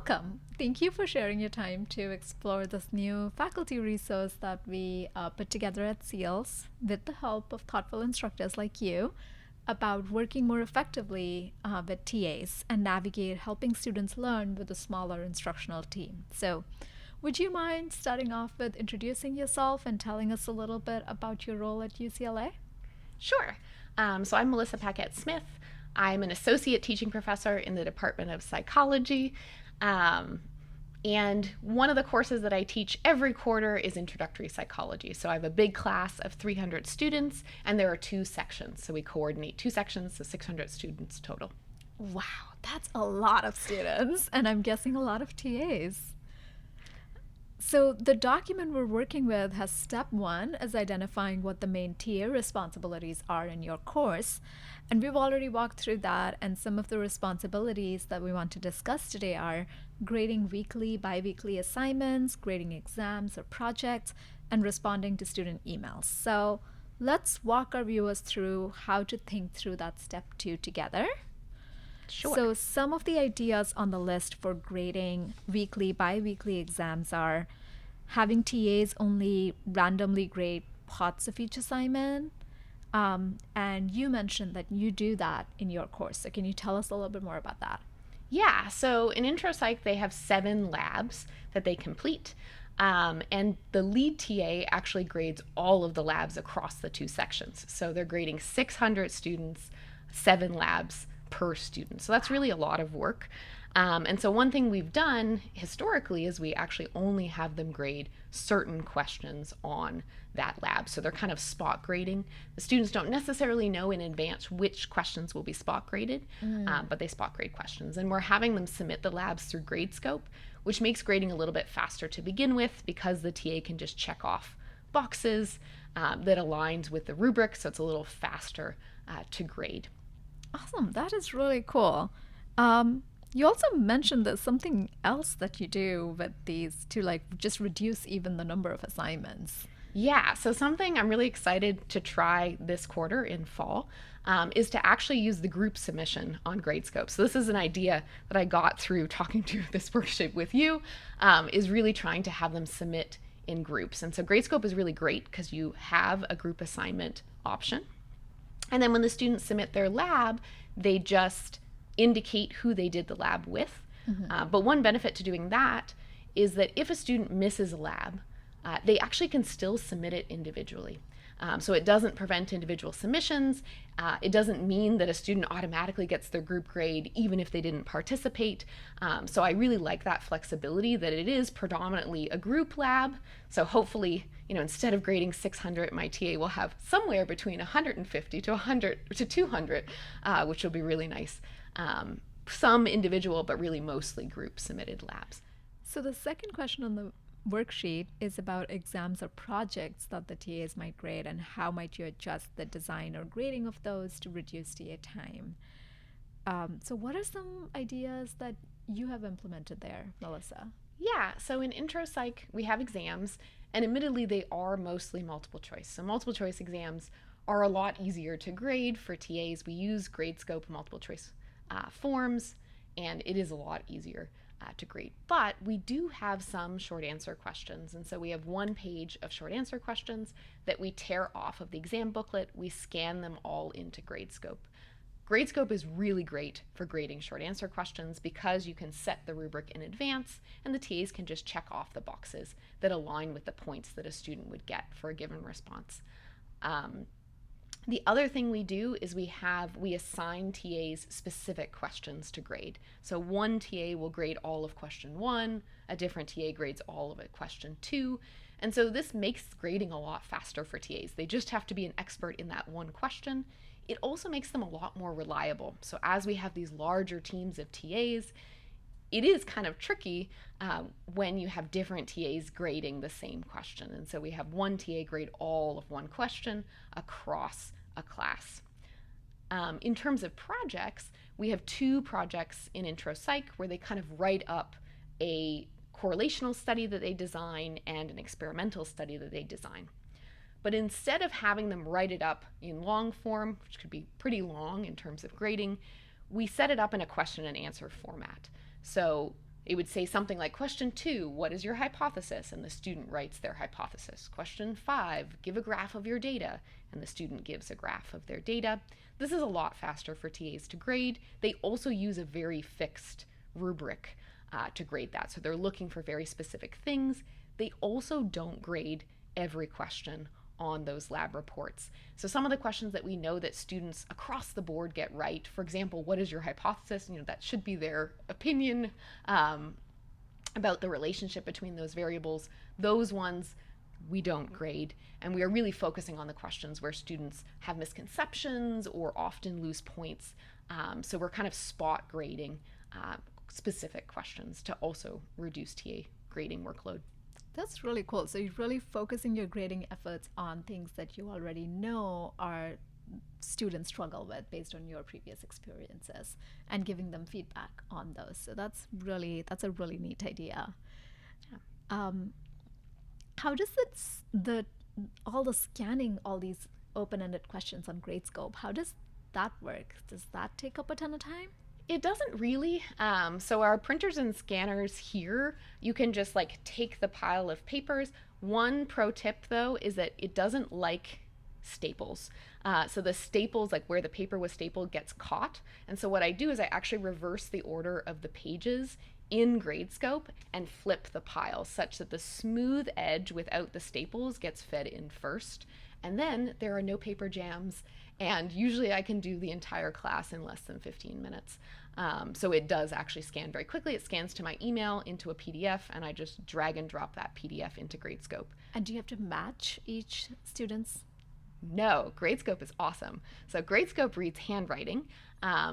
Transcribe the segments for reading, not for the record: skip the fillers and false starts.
welcome. Thank you for sharing your time to explore this new faculty resource that we put together at CEILS with the help of thoughtful instructors like you about working more effectively with TAs and navigate helping students learn with a smaller instructional team. So, would you mind starting off with introducing yourself and telling us a little bit about your role at UCLA? Sure. So I'm Melissa Paquette Smith. I'm an associate teaching professor in the Department of Psychology. Um, and one of the courses that I teach every quarter is introductory psychology. So I have a big class of 300 students, and there are two sections. So we coordinate two sections, so 600 students total. Wow, that's a lot of students, and I'm guessing a lot of TAs. So the document we're working with has step one as identifying what the main TA responsibilities are in your course. And we've already walked through that, and some of the responsibilities that we want to discuss today are grading weekly, bi-weekly assignments, grading exams or projects, and responding to student emails. So let's walk our viewers through how to think through that step two together. Sure. So some of the ideas on the list for grading weekly, bi-weekly exams are having TAs only randomly grade parts of each assignment. And you mentioned that you do that in your course. So can you tell us a little bit more about that? Yeah, so in Intro Psych, they have 7 labs that they complete. And the lead TA actually grades all of the labs across the two sections. So they're grading 600 students, 7 labs per student. So that's really a lot of work. And so one thing we've done historically is we actually only have them grade certain questions on that lab. So they're kind of spot grading. The students don't necessarily know in advance which questions will be spot graded, but they spot grade questions. And we're having them submit the labs through Gradescope, which makes grading a little bit faster to begin with because the TA can just check off boxes that aligns with the rubric. So it's a little faster to grade. Awesome. That is really cool. You also mentioned there's something else that you do with these to like just reduce even the number of assignments. Yeah, so something I'm really excited to try this quarter in fall is to actually use the group submission on Gradescope. So this is an idea that I got through talking to this workshop with you, is really trying to have them submit in groups. And so Gradescope is really great because you have a group assignment option. And then when the students submit their lab, they just indicate who they did the lab with. But one benefit to doing that is that if a student misses a lab, they actually can still submit it individually. So it doesn't prevent individual submissions. It doesn't mean that a student automatically gets their group grade even if they didn't participate. So I really like that flexibility that it is predominantly a group lab. So hopefully, instead of grading 600, my TA will have somewhere between 150 to 100 to 200, which will be really nice. Some individual, but really mostly group submitted labs. So the second question on the worksheet is about exams or projects that the TAs might grade and how might you adjust the design or grading of those to reduce TA time. So what are some ideas that you have implemented there, Melissa? Yeah, so in Intro Psych, we have exams, and admittedly, they are mostly multiple choice. So multiple choice exams are a lot easier to grade for TAs. We use Gradescope multiple choice forms, and it is a lot easier to grade. But we do have some short answer questions, and so we have 1 page of short answer questions that we tear off of the exam booklet. We scan them all into Gradescope. Gradescope is really great for grading short answer questions because you can set the rubric in advance and the TAs can just check off the boxes that align with the points that a student would get for a given response. The other thing we do is we assign TAs specific questions to grade. So one TA will grade all of question 1, a different TA grades all of it question 2. And so this makes grading a lot faster for TAs. They just have to be an expert in that one question. It also makes them a lot more reliable. So as we have these larger teams of TAs, it is kind of tricky when you have different TAs grading the same question. And so we have one TA grade all of one question across a class. In terms of projects, we have 2 projects in Intro Psych where they kind of write up a correlational study that they design and an experimental study that they design. But instead of having them write it up in long form, which could be pretty long in terms of grading, we set it up in a question and answer format. So It would say something like, question 2, what is your hypothesis? And the student writes their hypothesis. Question 5, give a graph of your data. And the student gives a graph of their data. This is a lot faster for TAs to grade. They also use a very fixed rubric to grade that. So they're looking for very specific things. They also don't grade every question on those lab reports. So some of the questions that we know that students across the board get right, for example, what is your hypothesis? That should be their opinion about the relationship between those variables. Those ones we don't grade, and we are really focusing on the questions where students have misconceptions or often lose points. So we're kind of spot grading specific questions to also reduce TA grading workload. That's really cool. So you're really focusing your grading efforts on things that you already know are students struggle with based on your previous experiences and giving them feedback on those. So that's a really neat idea. Yeah. How does all the scanning all these open-ended questions on Gradescope, how does that work? Does that take up a ton of time? It doesn't really. So our printers and scanners here, you can just take the pile of papers. One pro tip though is that it doesn't like staples. So the staples, like where the paper was stapled, gets caught. And so what I do is I actually reverse the order of the pages in Gradescope and flip the pile such that the smooth edge without the staples gets fed in first. And then there are no paper jams. And usually I can do the entire class in less than 15 minutes. So it does actually scan very quickly. It scans to my email into a PDF, and I just drag and drop that PDF into Gradescope. And do you have to match each student's? No, Gradescope is awesome. So Gradescope reads handwriting.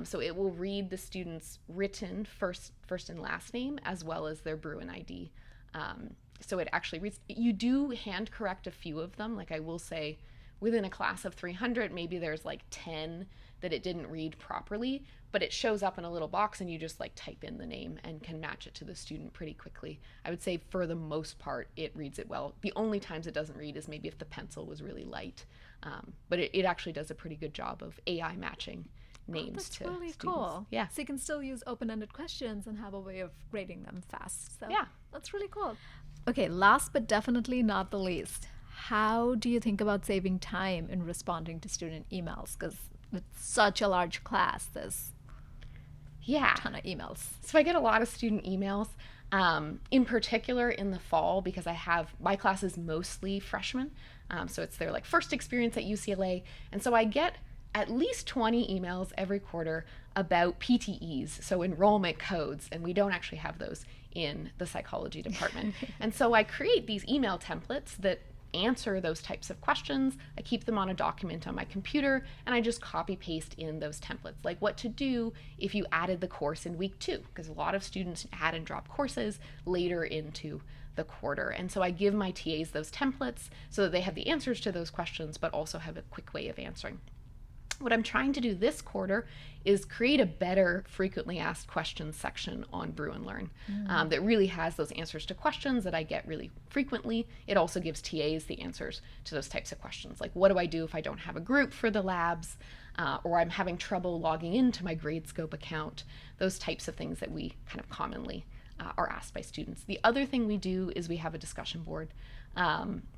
So it will read the student's written first and last name as well as their Bruin ID. So it actually reads. You do hand correct a few of them. Like I will say, within a class of 300, maybe there's 10 that it didn't read properly, but it shows up in a little box and you just type in the name and can match it to the student pretty quickly. I would say for the most part, it reads it well. The only times it doesn't read is maybe if the pencil was really light. But it actually does a pretty good job of AI matching names to really students. Cool. Yeah. So you can still use open-ended questions and have a way of grading them fast. So yeah. That's really cool. Okay, last but definitely not the least. How do you think about saving time in responding to student emails? Because it's such a large class, there's a ton of emails. So I get a lot of student emails, in particular in the fall, because my class is mostly freshmen. So it's their first experience at UCLA. And so I get at least 20 emails every quarter about PTEs, so enrollment codes, and we don't actually have those in the psychology department. And so I create these email templates that answer those types of questions. I keep them on a document on my computer, and I just copy paste in those templates, like what to do if you added the course in week 2, because a lot of students add and drop courses later into the quarter. And so I give my TAs those templates so that they have the answers to those questions, but also have a quick way of answering. What I'm trying to do this quarter is create a better frequently asked questions section on Bruin Learn that really has those answers to questions that I get really frequently. It also gives TAs the answers to those types of questions, like what do I do if I don't have a group for the labs, or I'm having trouble logging into my Gradescope account, those types of things that we kind of commonly are asked by students. The other thing we do is we have a discussion board.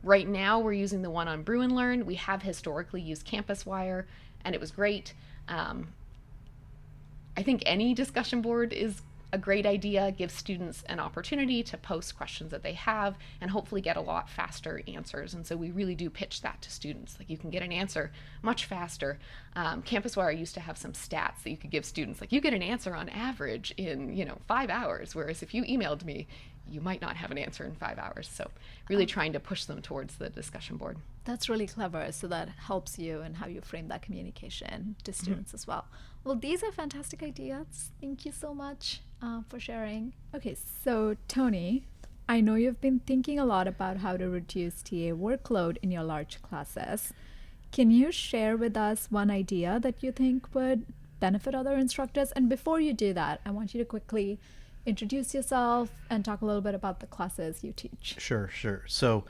Right now we're using the one on Bruin Learn. We have historically used CampusWire, and it was great. I think any discussion board is a great idea, gives students an opportunity to post questions that they have and hopefully get a lot faster answers. And so we really do pitch that to students. You can get an answer much faster. CampusWire used to have some stats that you could give students. You get an answer on average in 5 hours, whereas if you emailed me, you might not have an answer in 5 hours. So really trying to push them towards the discussion board. That's really clever. So that helps you in how you frame that communication to students as well. Well, these are fantastic ideas. Thank you so much for sharing. Okay, so Tony, I know you've been thinking a lot about how to reduce TA workload in your large classes. Can you share with us one idea that you think would benefit other instructors? And before you do that, I want you to quickly introduce yourself and talk a little bit about the classes you teach. Sure. So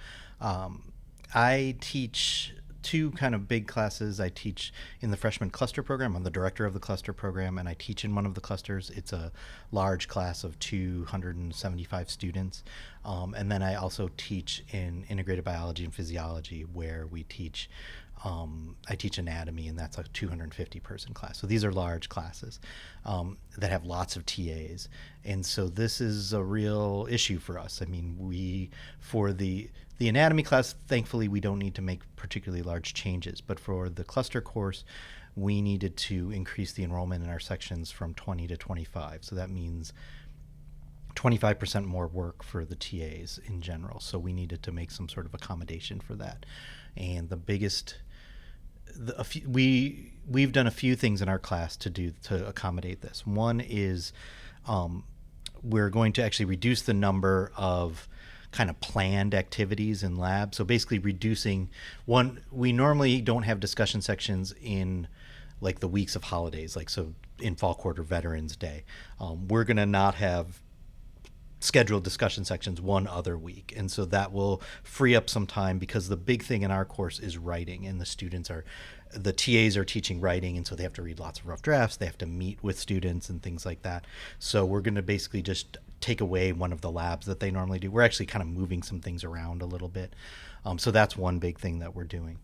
I teach two kind of big classes. I teach in the freshman cluster program. I'm the director of the cluster program, and I teach in one of the clusters. It's a large class of 275 students. And then I also teach in integrated biology and physiology, where we teach I teach anatomy, and that's a 250 person class. So these are large classes that have lots of TAs. And so this is a real issue for us. I mean, for the anatomy class, thankfully, we don't need to make particularly large changes. But for the cluster course, we needed to increase the enrollment in our sections from 20 to 25. So that means 25% more work for the TAs in general. So we needed to make some sort of accommodation for that. And the biggest we've done a few things in our class to accommodate this. One is we're going to actually reduce the number of kind of planned activities in lab. So basically reducing one. We normally don't have discussion sections in like the weeks of holidays, like so in fall quarter, Veterans Day. We're going to not have scheduled discussion sections one other week, and so that will free up some time, because the big thing in our course is writing, and the TAs are teaching writing, and so they have to read lots of rough drafts, they have to meet with students and things like that. So we're going to basically just take away one of the labs that they normally do. We're actually kind of moving some things around a little bit. So that's one big thing that we're doing.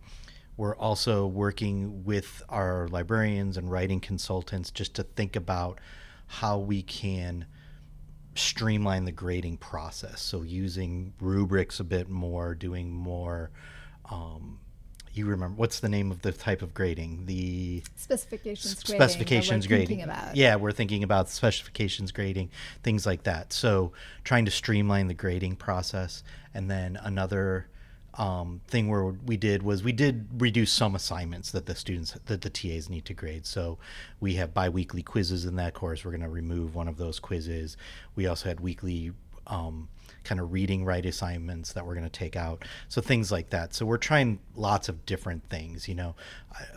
We're also working with our librarians and writing consultants just to think about how we can streamline the grading process. So using rubrics a bit more, doing more, you remember, what's the name of the type of grading? The specifications grading. Yeah, we're thinking about specifications grading, things like that. So trying to streamline the grading process. And then another thing where we did reduce some assignments that the TAs need to grade. So we have biweekly quizzes in that course. We're going to remove one of those quizzes. We also had weekly kind of reading write assignments that we're going to take out. So things like that. So we're trying lots of different things.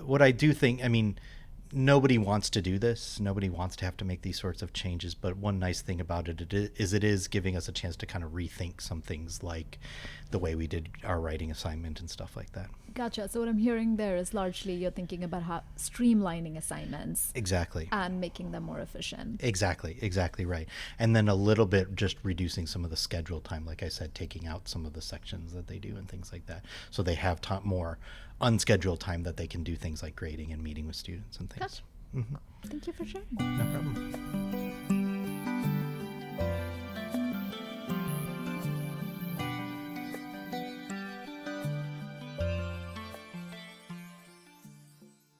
What I do think, I mean, nobody wants to do this. Nobody wants to have to make these sorts of changes. But one nice thing about it is giving us a chance to kind of rethink some things, like the way we did our writing assignment and stuff like that. Gotcha. So what I'm hearing there is largely you're thinking about how streamlining assignments. Exactly. And making them more efficient. Exactly right. And then a little bit just reducing some of the schedule time, like I said, taking out some of the sections that they do and things like that. So they have more unscheduled time that they can do things like grading and meeting with students and things. Gotcha. Thank you for sharing. No problem.